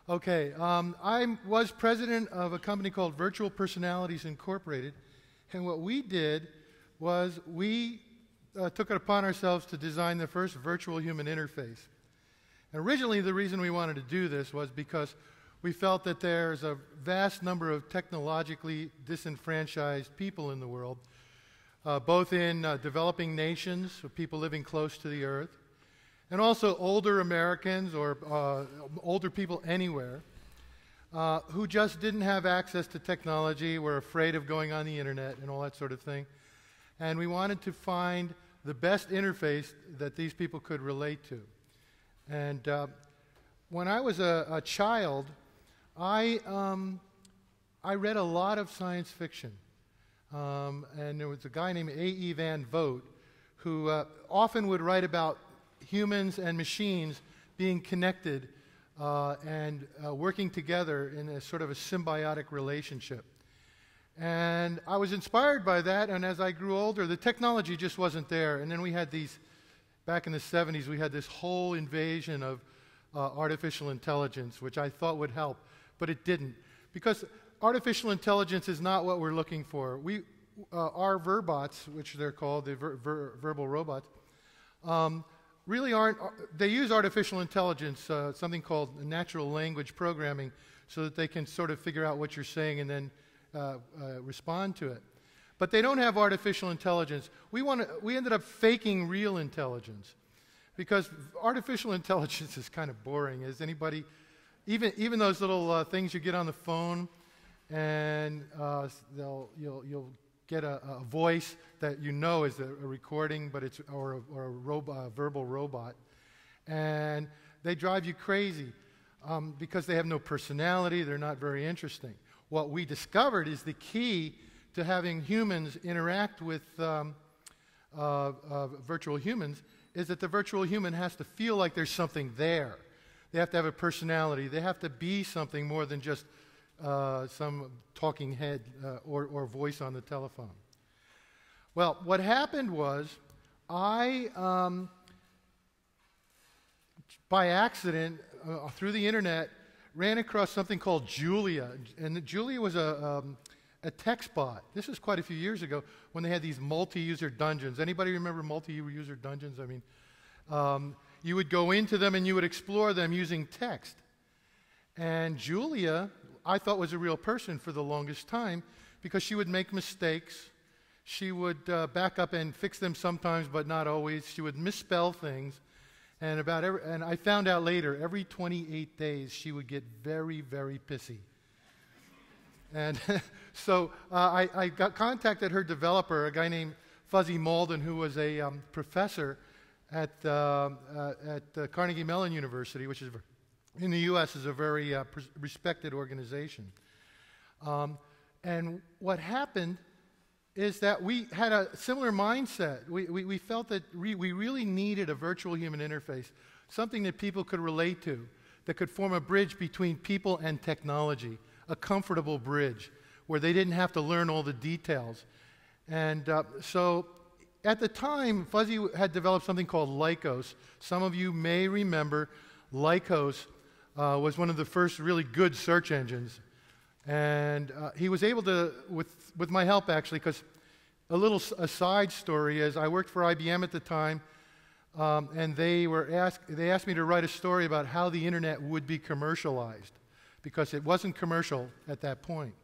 Okay, I was president of a company called Virtual Personalities Incorporated, and what we did was we took it upon ourselves to design the first virtual human interface. And originally, the reason we wanted to do this was because we felt that there's a vast number of technologically disenfranchised people in the world, both in developing nations, so people living close to the earth, and also older Americans or older people anywhere who just didn't have access to technology, were afraid of going on the internet and all that sort of thing. And we wanted to find the best interface that these people could relate to. And when I was a child, I read a lot of science fiction. And there was a guy named A.E. Van Vogt who often would write about humans and machines being connected and working together in a sort of a symbiotic relationship. And I was inspired by that, and as I grew older, the technology just wasn't there. And then we had these, back in the 70s, we had this whole invasion of artificial intelligence, which I thought would help, but it didn't. Because artificial intelligence is not what we're looking for. Our verbots, which they're called, the verbal robots, really aren't, they use artificial intelligence, something called natural language programming, so that they can sort of figure out what you're saying and then respond to it. But they don't have artificial intelligence. We ended up faking real intelligence, because artificial intelligence is kind of boring. Is anybody, even those little things you get on the phone, and you'll get a voice that you know is a recording, but it's or a verbal robot, and they drive you crazy because they have no personality. They're not very interesting. What we discovered is the key to having humans interact with virtual humans is that the virtual human has to feel like there's something there. They have to have a personality. They have to be something more than just some talking head or voice on the telephone. Well, what happened was I, by accident, through the internet, ran across something called Julia. And Julia was a text bot. This was quite a few years ago when they had these multi-user dungeons. Anybody remember multi-user dungeons? I mean, you would go into them and you would explore them using text. And Julia, I thought, was a real person for the longest time, because she would make mistakes. She would back up and fix them sometimes, but not always. She would misspell things. And I found out later, every 28 days, she would get very, very pissy. And so I contacted her developer, a guy named Fuzzy Malden, who was a professor at Carnegie Mellon University, which is in the U.S. is a very respected organization. And what happened is that we had a similar mindset. We felt that we really needed a virtual human interface, something that people could relate to, that could form a bridge between people and technology, a comfortable bridge where they didn't have to learn all the details. And so at the time, Fuzzy had developed something called Lycos. Some of you may remember Lycos was one of the first really good search engines. And he was able to, with my help actually, because a side story is I worked for IBM at the time, and they asked me to write a story about how the internet would be commercialized, because it wasn't commercial at that point.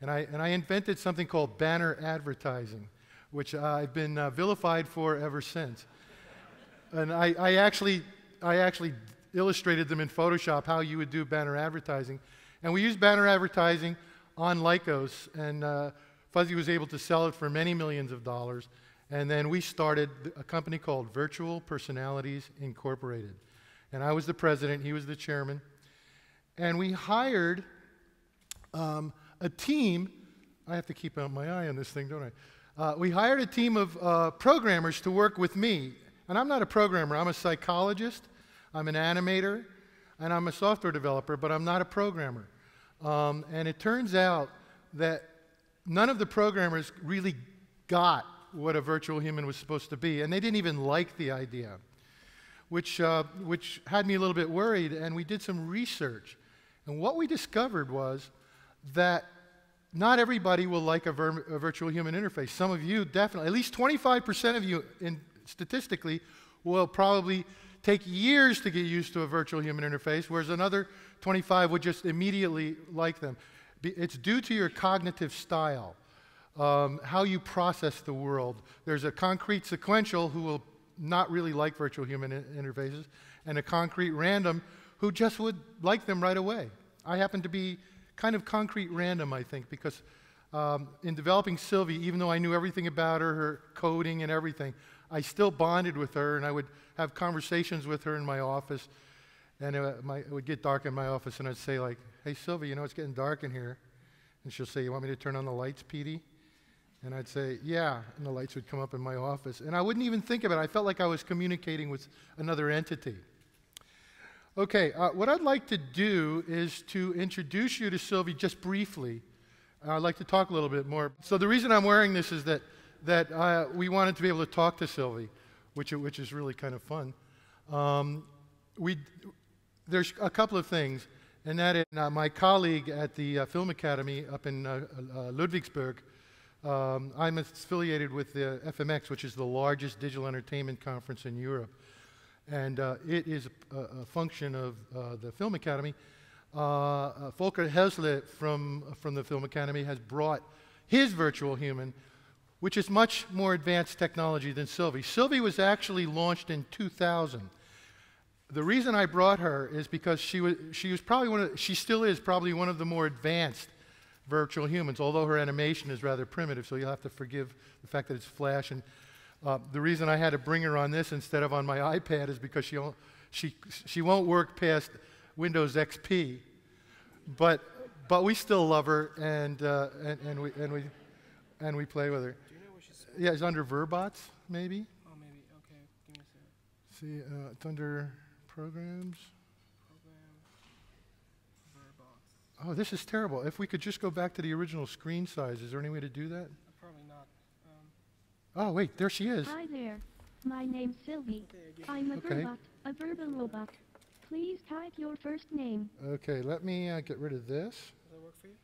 And I invented something called banner advertising, which I've been vilified for ever since. And I actually illustrated them in Photoshop how you would do banner advertising. And we used banner advertising on Lycos, and Fuzzy was able to sell it for many millions of dollars. And then we started a company called Virtual Personalities Incorporated. And I was the president, he was the chairman. And we hired a team. I have to keep my eye on this thing, don't I? We hired a team of programmers to work with me. And I'm not a programmer, I'm a psychologist, I'm an animator, and I'm a software developer, but I'm not a programmer. And it turns out that none of the programmers really got what a virtual human was supposed to be, and they didn't even like the idea, which had me a little bit worried, and we did some research. And what we discovered was that not everybody will like a virtual human interface. Some of you definitely, at least 25% of you statistically, will probably take years to get used to a virtual human interface, whereas another 25 would just immediately like them. It's due to your cognitive style, how you process the world. There's a concrete sequential who will not really like virtual human interfaces, and a concrete random who just would like them right away. I happen to be kind of concrete random, I think, because in developing Sylvie, even though I knew everything about her, her coding and everything, I still bonded with her, and I would have conversations with her in my office, and it would get dark in my office, and I'd say like, "Hey Sylvie, you know it's getting dark in here," and she'll say, "You want me to turn on the lights, Petey?" And I'd say, "Yeah," and the lights would come up in my office, and I wouldn't even think about it. I felt like I was communicating with another entity. Okay, what I'd like to do is to introduce you to Sylvie just briefly. I'd like to talk a little bit more. So the reason I'm wearing this is that we wanted to be able to talk to Sylvie, which is really kind of fun. There's a couple of things, and that is my colleague at the Film Academy up in Ludwigsburg. I'm affiliated with the FMX, which is the largest digital entertainment conference in Europe. And it is a function of the Film Academy. Volker Hesle from the Film Academy has brought his virtual human, which is much more advanced technology than Sylvie. Sylvie was actually launched in 2000. The reason I brought her is because she was probably she still is probably one of the more advanced virtual humans, although her animation is rather primitive, so you'll have to forgive the fact that it's Flash. And the reason I had to bring her on this instead of on my iPad is because she won't work past Windows XP, but we still love her, and we play with her. Do you know where she's? Yeah, it's under Verbots, maybe. Oh, maybe. Okay, give me a second. See, it's under Programs. Program. Verbots. Oh, this is terrible. If we could just go back to the original screen size, is there any way to do that? Probably not. Oh, wait, there she is. Hi there. My name's Sylvie. I'm a Verbot, a verbal robot. Please type your first name. Okay, let me get rid of this. Does that work for you?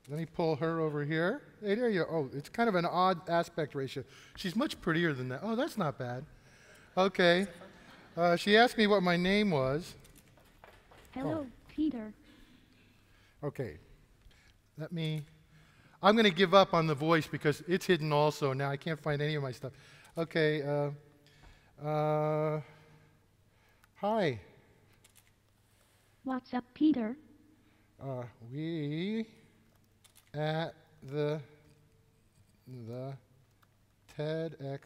Let me pull her over here. Hey, there you go. Oh, it's kind of an odd aspect ratio. She's much prettier than that. Oh, that's not bad. Okay. She asked me what my name was. Hello, Peter. Okay. I'm going to give up on the voice because it's hidden also. Now I can't find any of my stuff. Okay. Hi. What's up, Peter? We at the TEDx,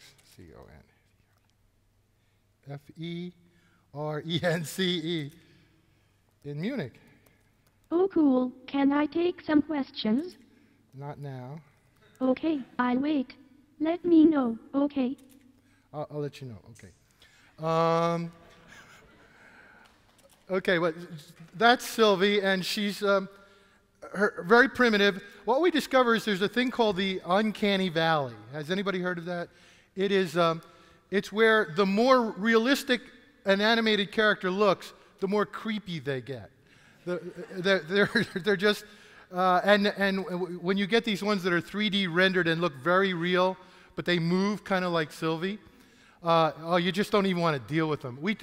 FERENCE in Munich. Oh, cool. Can I take some questions? Not now. Okay, I'll wait. Let me know, okay? I'll let you know, okay. Okay, well, that's Sylvie, and she's very primitive. What we discover is there's a thing called the Uncanny Valley. Has anybody heard of that? It is, it's where the more realistic an animated character looks, the more creepy they get. They're just, and when you get these ones that are 3D rendered and look very real, but they move kind of like Sylvie, you just don't even want to deal with them. We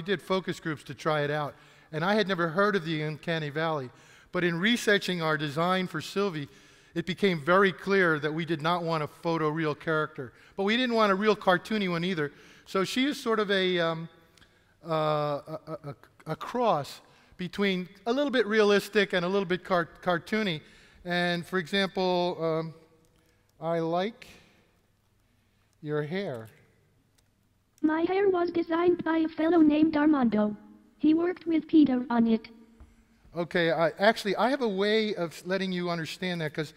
did focus groups to try it out, and I had never heard of the Uncanny Valley. But in researching our design for Sylvie, it became very clear that we did not want a photoreal character. But we didn't want a real cartoony one either. So she is sort of a cross between a little bit realistic and a little bit cartoony. And for example, I like Your hair. My hair was designed by a fellow named Armando. He worked with Peter on it. Okay, I have a way of letting you understand that because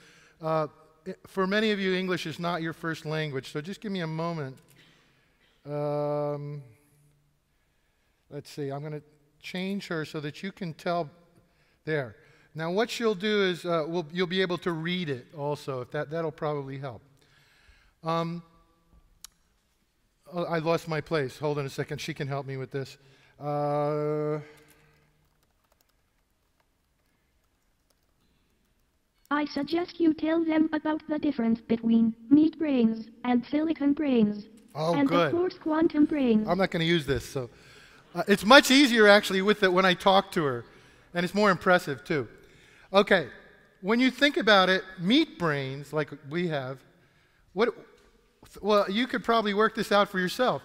for many of you, English is not your first language, so just give me a moment. Let's see, I'm going to change her so that you can tell. There. Now what she'll do is you'll be able to read it also, if that'll probably help. Oh, I lost my place. Hold on a second. She can help me with this. I suggest you tell them about the difference between meat brains and silicon brains. Oh, and good. of course quantum brains. I'm not going to use this. So it's much easier actually with it when I talk to her, and it's more impressive too. Okay, when you think about it, meat brains like we have, well, you could probably work this out for yourself.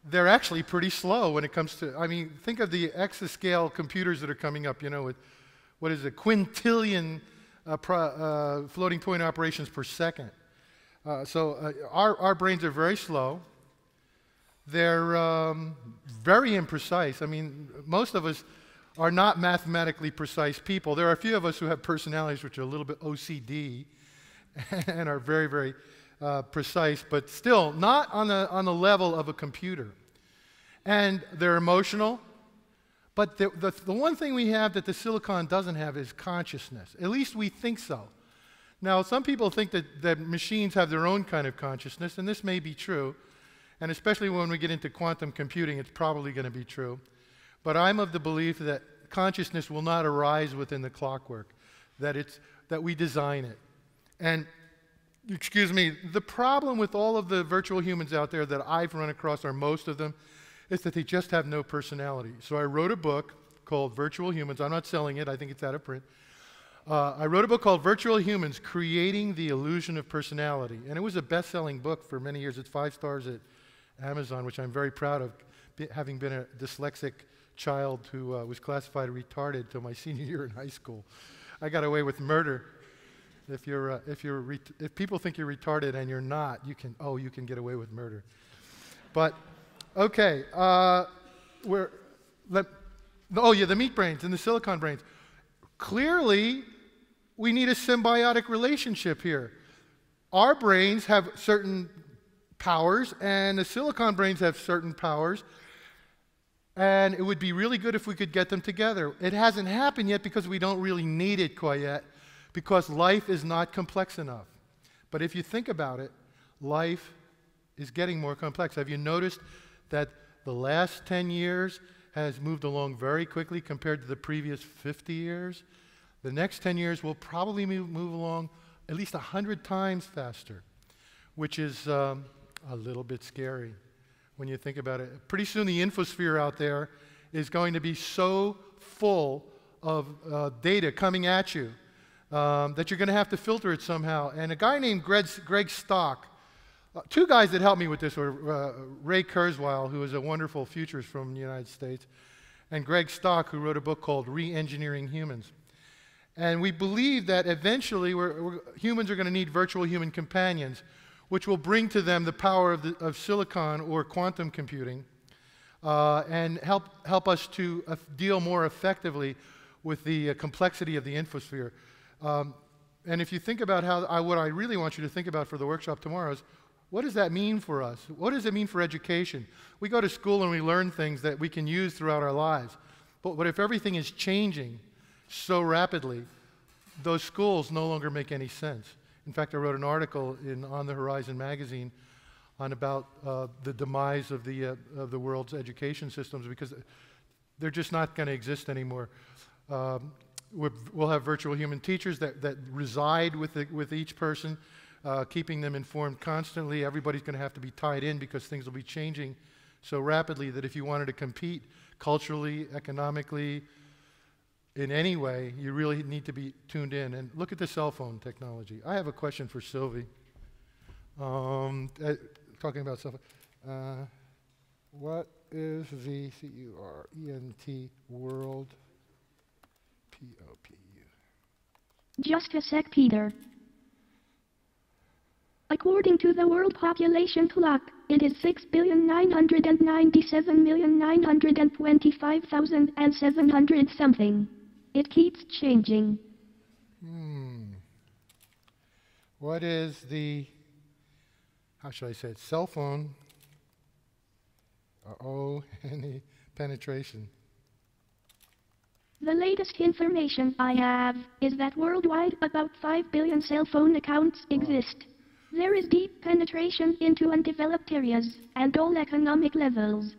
They're actually pretty slow when it comes to, I mean, think of the exascale computers that are coming up, you know, with, what is it, quintillion floating point operations per second. So our brains are very slow. They're very imprecise. I mean, most of us are not mathematically precise people. There are a few of us who have personalities which are a little bit OCD and are very, very precise, but still not on the level of a computer. And they're emotional. But the one thing we have that the silicon doesn't have is consciousness. At least we think so. Now, some people think that machines have their own kind of consciousness, and this may be true. And especially when we get into quantum computing, it's probably going to be true. But I'm of the belief that consciousness will not arise within the clockwork, that we design it. And, excuse me, the problem with all of the virtual humans out there that I've run across, or most of them, is that they just have no personality. So I wrote a book called Virtual Humans. I'm not selling it. I think it's out of print. I wrote a book called Virtual Humans, Creating the Illusion of Personality. And it was a best-selling book for many years. It's 5 stars at Amazon, which I'm very proud of, having been a dyslexic child who was classified retarded till my senior year in high school. I got away with murder. If people think you're retarded and you're not, you can get away with murder. But okay, the meat brains and the silicon brains. Clearly, we need a symbiotic relationship here. Our brains have certain powers, and the silicon brains have certain powers, and it would be really good if we could get them together. It hasn't happened yet because we don't really need it quite yet, because life is not complex enough. But if you think about it, life is getting more complex. Have you noticed that the last 10 years has moved along very quickly compared to the previous 50 years? The next 10 years will probably move along at least 100 times faster, which is a little bit scary when you think about it. Pretty soon the infosphere out there is going to be so full of data coming at you that you're going to have to filter it somehow. And a guy named Greg Stock, two guys that helped me with this were Ray Kurzweil, who is a wonderful futurist from the United States, and Greg Stock, who wrote a book called Re-Engineering Humans. And we believe that eventually humans are going to need virtual human companions, which will bring to them the power of silicon or quantum computing, and help us to deal more effectively with the complexity of the infosphere. And if you think about what I really want you to think about for the workshop tomorrow is, what does that mean for us? What does it mean for education? We go to school and we learn things that we can use throughout our lives. But if everything is changing so rapidly, those schools no longer make any sense. In fact, I wrote an article in On the Horizon magazine about the demise of the world's education systems, because they're just not going to exist anymore. We'll have virtual human teachers that reside with each person, keeping them informed constantly. Everybody's going to have to be tied in because things will be changing so rapidly that if you wanted to compete culturally, economically, in any way, you really need to be tuned in. And look at the cell phone technology. I have a question for Sylvie. Talking about cell phone. What is the CURENT world? POPU. Just a sec, Peter. According to the World Population Clock, it is 6,997,925,700 something. It keeps changing. What is the, how should I say it, cell phone, and the penetration? The latest information I have is that worldwide about 5 billion cell phone accounts exist. There is deep penetration into undeveloped areas and all economic levels.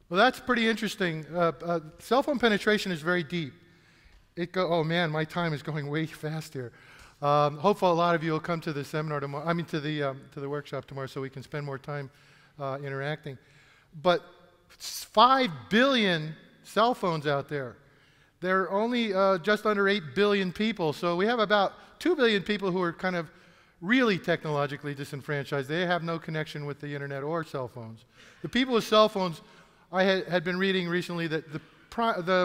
Well, that's pretty interesting. Cell phone penetration is very deep. Oh man, my time is going way fast here. Hopefully a lot of you will come to the seminar tomorrow, to the workshop tomorrow so we can spend more time interacting. But 5 billion cell phones out there. There are only just under 8 billion people, so we have about 2 billion people who are kind of really technologically disenfranchised. They have no connection with the internet or cell phones. The people with cell phones, I had been reading recently that the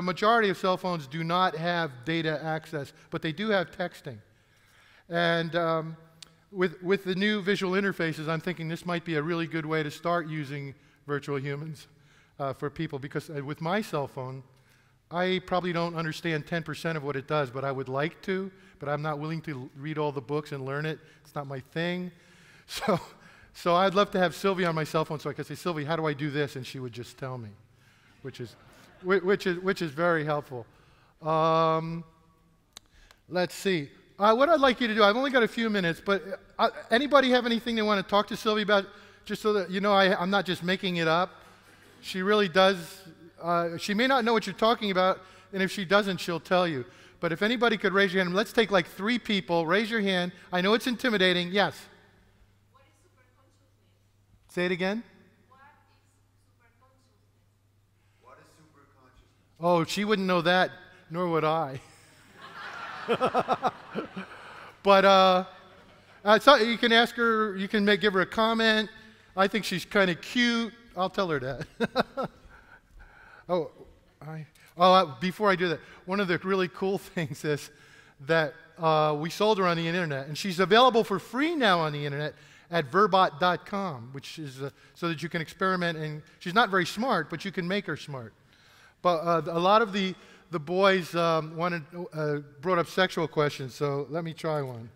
majority of cell phones do not have data access, but they do have texting. And with the new visual interfaces, I'm thinking this might be a really good way to start using virtual humans for people, because with my cell phone, I probably don't understand 10% of what it does, but I would like to, but I'm not willing to read all the books and learn it. It's not my thing. So I'd love to have Sylvie on my cell phone so I could say, Sylvie, how do I do this? And she would just tell me, which is very helpful. Let's see. What I'd like you to do, I've only got a few minutes, but anybody have anything they want to talk to Sylvie about, just so that you know I'm not just making it up. She really does. She may not know what you're talking about, and if she doesn't, she'll tell you. But if anybody could raise your hand, let's take like 3 people. Raise your hand. I know it's intimidating. Yes? What is superconsciousness? Say it again. What is superconsciousness? What is superconsciousness? Oh, she wouldn't know that, nor would I. But so you can ask her, you can give her a comment. I think she's kind of cute. I'll tell her that. Before I do that, one of the really cool things is that we sold her on the internet, and she's available for free now on the internet at verbot.com, which is so that you can experiment. And she's not very smart, but you can make her smart. But a lot of the boys brought up sexual questions, so let me try one.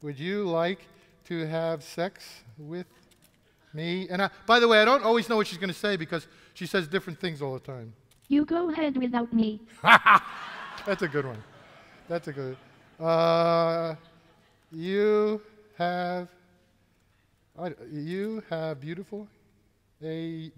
Would you like to have sex with me? And by the way, I don't always know what she's going to say because she says different things all the time. You go ahead without me. That's a good one. That's a good one. You have beautiful,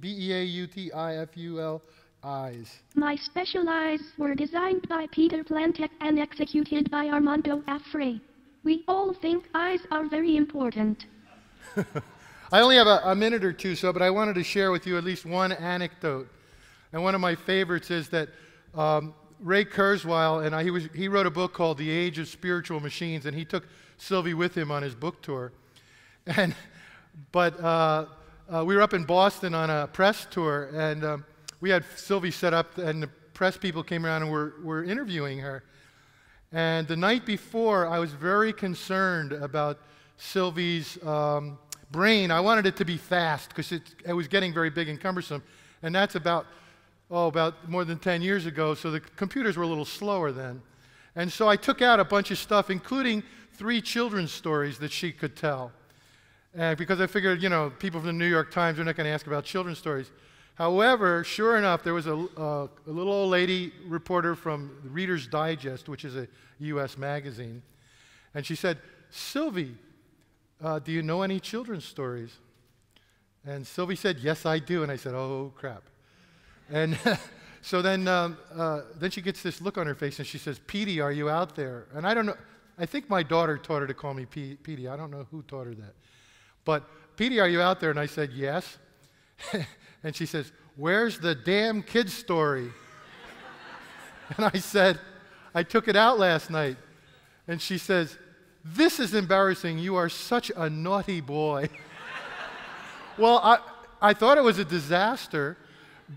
beautiful eyes. My special eyes were designed by Peter Plantec and executed by Armando Affray. We all think eyes are very important. I only have a minute or two, but I wanted to share with you at least one anecdote. And one of my favorites is that Ray Kurzweil, and he wrote a book called The Age of Spiritual Machines, and he took Sylvie with him on his book tour. But we were up in Boston on a press tour, and we had Sylvie set up, and the press people came around and were interviewing her. And the night before, I was very concerned about Sylvie's brain. I wanted it to be fast because it was getting very big and cumbersome. And that's about more than 10 years ago, so the computers were a little slower then. And so I took out a bunch of stuff, including 3 children's stories that she could tell. Because I figured, people from the New York Times are not going to ask about children's stories. However, sure enough, there was a little old lady reporter from Reader's Digest, which is a U.S. magazine, and she said, Sylvie, do you know any children's stories? And Sylvie said, yes, I do. And I said, oh, crap. And so then she gets this look on her face, and she says, Petey, are you out there? And I don't know. I think my daughter taught her to call me Petey. I don't know who taught her that. But, Petey, are you out there? And I said, yes. And she says, where's the damn kid's story? And I said, I took it out last night. And she says, this is embarrassing. You are such a naughty boy. Well, I thought it was a disaster,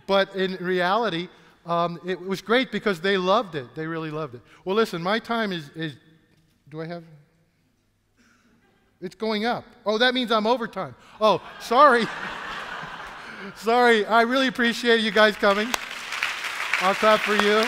but in reality, it was great because they loved it. They really loved it. Well, listen, my time is do I have? It's going up. Oh, that means I'm overtime. Oh, sorry. Sorry. I really appreciate you guys coming. I'll clap for you.